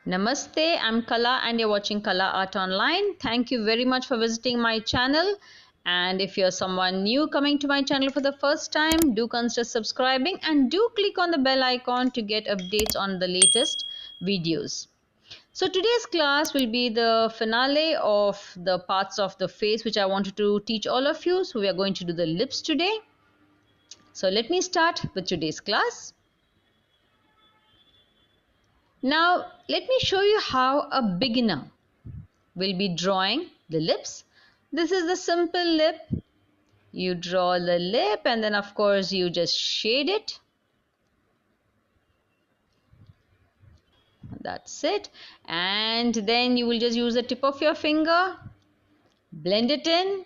Namaste, I'm Kala and you're watching Kala Art Online. Thank you very much for visiting my channel. And if you're someone new coming to my channel for the first time, do consider subscribing and do click on the bell icon to get updates on the latest videos. So today's class will be the finale of the parts of the face which I wanted to teach all of you. So we are going to do the lips today. So let me start with today's class. Now let me show you how a beginner will be drawing the lips. This is the simple lip. You draw the lip and then of course you just shade it. That's it. And then you will just use the tip of your finger, blend it in,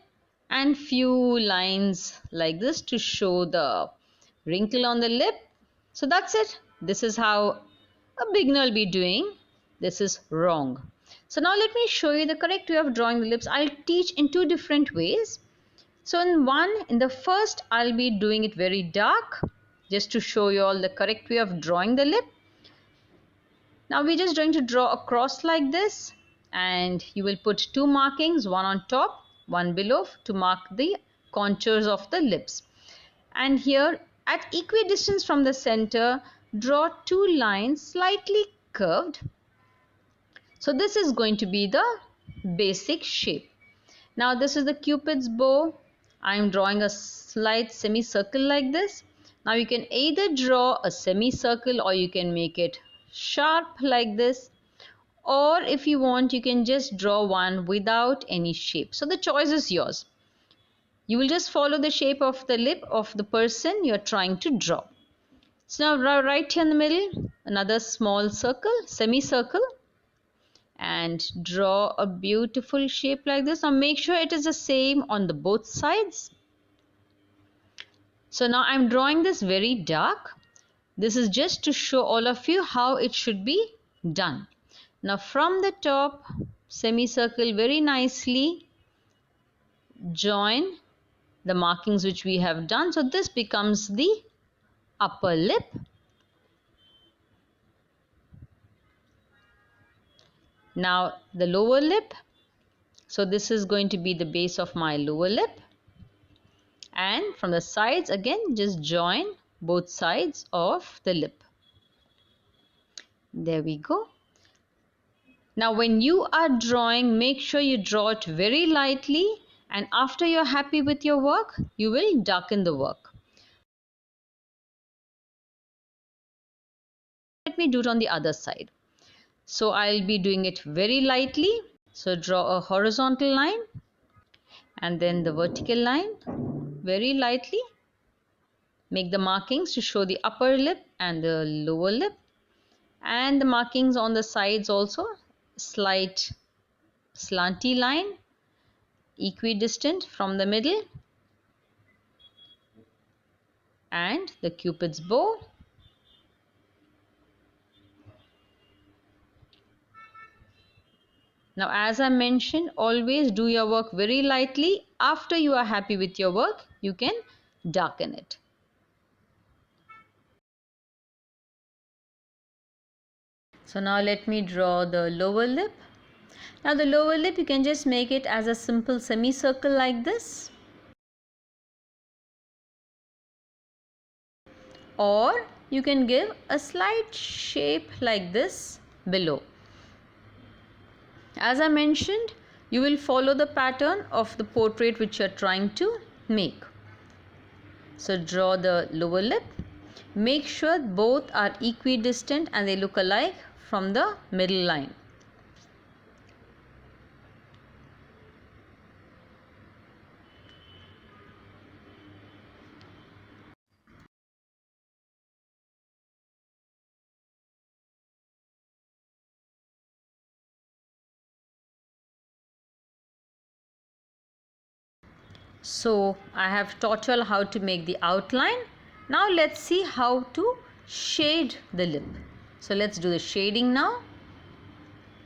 and few lines like this to show the wrinkle on the lip. So that's it. This is how a beginner will be doing. This is wrong. So now let me show you the correct way of drawing the lips. I'll teach in two different ways. So in the first, I'll be doing it very dark just to show you all the correct way of drawing the lip. Now we're just going to draw across like this, and you will put two markings, one on top, one below, to mark the contours of the lips. And here at equidistance from the center, draw two lines slightly curved. So this is going to be the basic shape. Now this is the Cupid's bow. I am drawing a slight semicircle like this. Now you can either draw a semicircle or you can make it sharp like this, or if you want you can just draw one without any shape. So the choice is yours. You will just follow the shape of the lip of the person you are trying to draw. So now right here in the middle, another small circle, semicircle, and draw a beautiful shape like this. Now make sure it is the same on the both sides. So now I'm drawing this very dark. This is just to show all of you how it should be done. Now from the top, semicircle very nicely, join the markings which we have done. So this becomes the upper lip. Now the lower lip. So this is going to be the base of my lower lip. And from the sides again just join both sides of the lip. There we go. Now when you are drawing, make sure you draw it very lightly, and after you're happy with your work, you will darken the work. Let me do it on the other side. So I'll be doing it very lightly. So draw a horizontal line and then the vertical line very lightly. Make the markings to show the upper lip and the lower lip, and the markings on the sides also, slight slanty line, equidistant from the middle, and the Cupid's bow. Now as I mentioned, always do your work very lightly. After you are happy with your work, you can darken it. So now let me draw the lower lip. Now the lower lip, you can just make it as a simple semicircle like this, or you can give a slight shape like this below. As I mentioned, you will follow the pattern of the portrait which you are trying to make. So draw the lower lip. Make sure both are equidistant and they look alike from the middle line. So I have taught you all how to make the outline. Now let's see how to shade the lip. So let's do the shading now.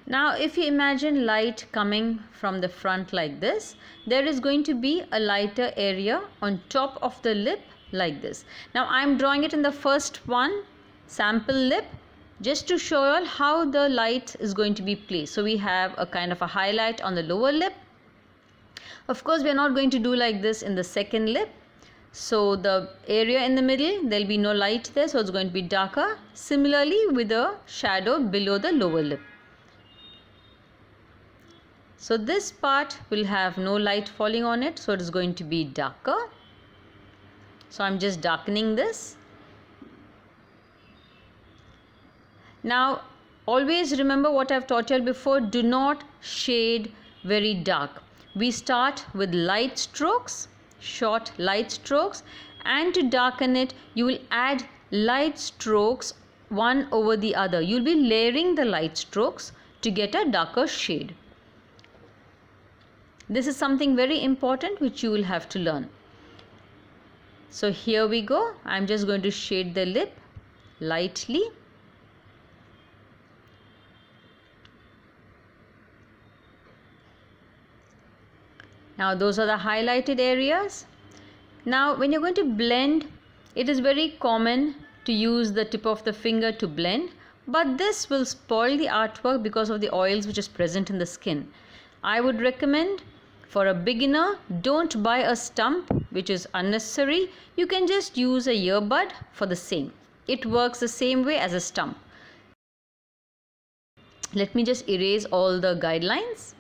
Now if you imagine light coming from the front like this, there is going to be a lighter area on top of the lip like this. Now I'm drawing it in the first one, sample lip, just to show you all how the light is going to be placed. So we have a kind of a highlight on the lower lip. Of course, we are not going to do like this in the second lip. So the area in the middle, there will be no light there, so it's going to be darker. Similarly with a shadow below the lower lip. So this part will have no light falling on it, so it is going to be darker. So I'm just darkening this. Now always remember what I've taught you all before, do not shade very dark. We start with light strokes, short light strokes, and to darken it you will add light strokes one over the other. You'll be layering the light strokes to get a darker shade. This is something very important which you will have to learn. So here we go. I'm just going to shade the lip lightly. Now those are the highlighted areas. Now when you're going to blend, it is very common to use the tip of the finger to blend, but this will spoil the artwork because of the oils which is present in the skin. I would recommend, for a beginner, don't buy a stump which is unnecessary. You can just use a earbud for the same. It works the same way as a stump. Let me just erase all the guidelines.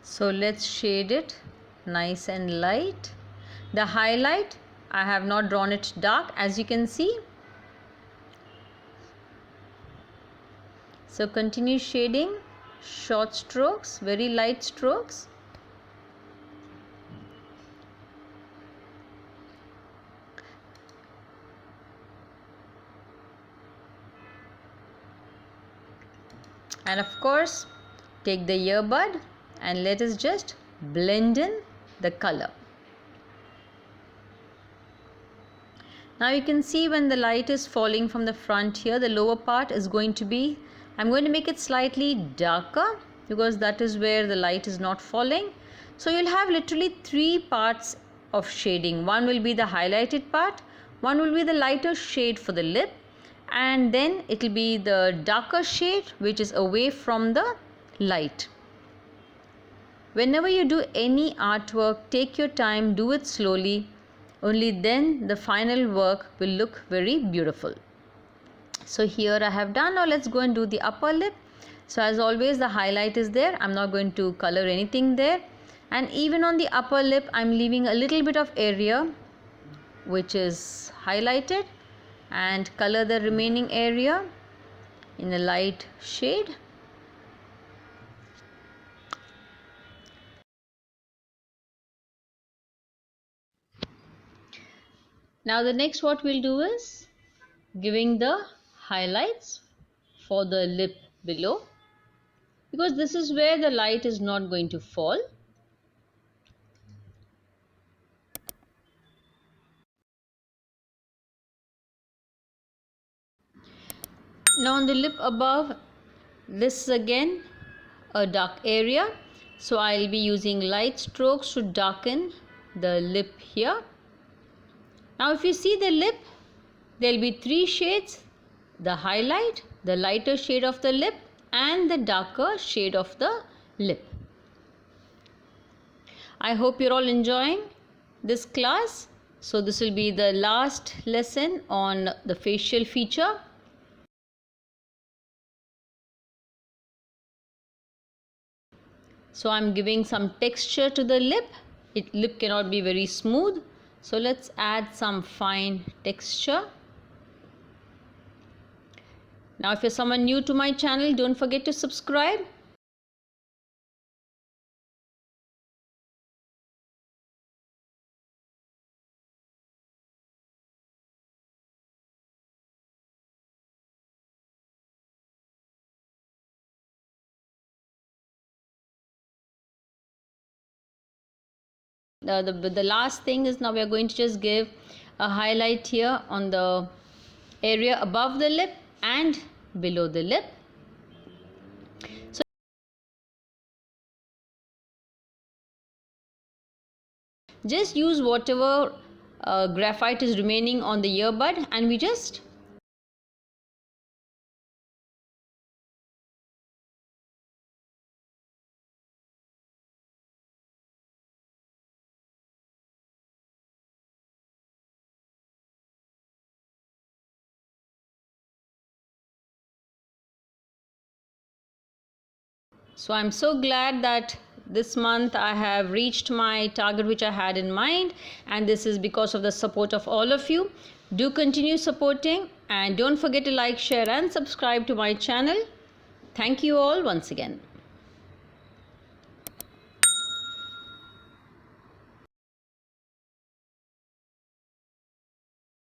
So let's shade it nice and light. The highlight, I have not drawn it dark, as you can see. So continue shading, short strokes, very light strokes. And of course, take the earbud and let us just blend in the color. Now you can see when the light is falling from the front here, the lower part is going to be, I'm going to make it slightly darker because that is where the light is not falling. So you'll have literally three parts of shading. One will be the highlighted part, one will be the lighter shade for the lip, and then it will be the darker shade which is away from the light. Whenever you do any artwork, take your time, do it slowly. Only then the final work will look very beautiful. So here I have done. Now let's go and do the upper lip. So as always, the highlight is there. I'm not going to color anything there. And even on the upper lip, I'm leaving a little bit of area which is highlighted, and color the remaining area in a light shade. Now the next what we'll do is giving the highlights for the lip below, because this is where the light is not going to fall. Now on the lip above, this is again a dark area, so I'll be using light strokes to darken the lip here. Now if you see the lip, there will be three shades: the highlight, the lighter shade of the lip, and the darker shade of the lip. I hope you're all enjoying this class. So this will be the last lesson on the facial feature. So I'm giving some texture to the lip. Lip cannot be very smooth. So let's add some fine texture. Now if you're someone new to my channel, don't forget to subscribe. The last thing is, now we are going to just give a highlight here on the area above the lip and below the lip. just use whatever graphite is remaining on the earbud, and we just So I'm so glad that this month I have reached my target which I had in mind, and this is because of the support of all of you. Do continue supporting, and don't forget to like, share and subscribe to my channel. Thank you all once again.